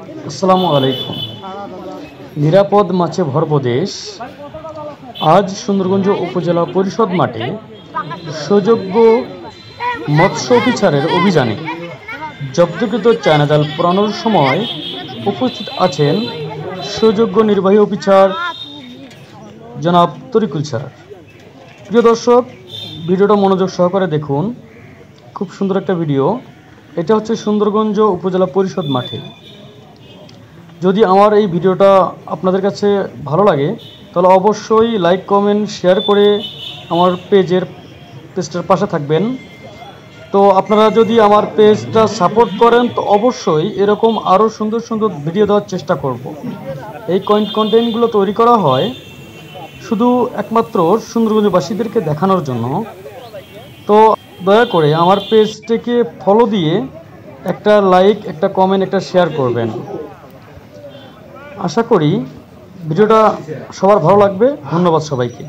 আসসালামু আলাইকুম। নিরাপদ মাছে ভরপুর দেশ। আজ সুন্দরগঞ্জ উপজেলা পরিষদ মাঠে সুযোগ্য মৎস্য অফিসারের অভিযানে জব্দকৃত চায়না জাল পোড়ানোর সময় উপস্থিত আছেন সুযোগ্য নির্বাহী অফিসার জনাব তরিকুল স্যার। প্রিয় দর্শক, ভিডিওটা মনোযোগ সহকারে দেখুন। খুব সুন্দর একটা ভিডিও। এটা হচ্ছে সুন্দরগঞ্জ উপজেলা পরিষদ মাঠে। যদি আমার এই ভিডিওটা আপনাদের কাছে ভালো লাগে তাহলে অবশ্যই লাইক, কমেন্ট, শেয়ার করে আমার পেজটার পাশে থাকবেন। তো আপনারা যদি আমার পেজটা সাপোর্ট করেন তো অবশ্যই এরকম আরও সুন্দর সুন্দর ভিডিও দেওয়ার চেষ্টা করব। এই কন্টেন্টগুলো তৈরি করা হয় শুধু একমাত্র সুন্দরগঞ্জবাসীদেরকে দেখানোর জন্য। তো দয়া করে আমার পেজটাকে ফলো দিয়ে একটা লাইক, একটা কমেন্ট, একটা শেয়ার করবেন। আশা করি ভিডিওটা সবার ভালো লাগবে। ধন্যবাদ সবাইকে।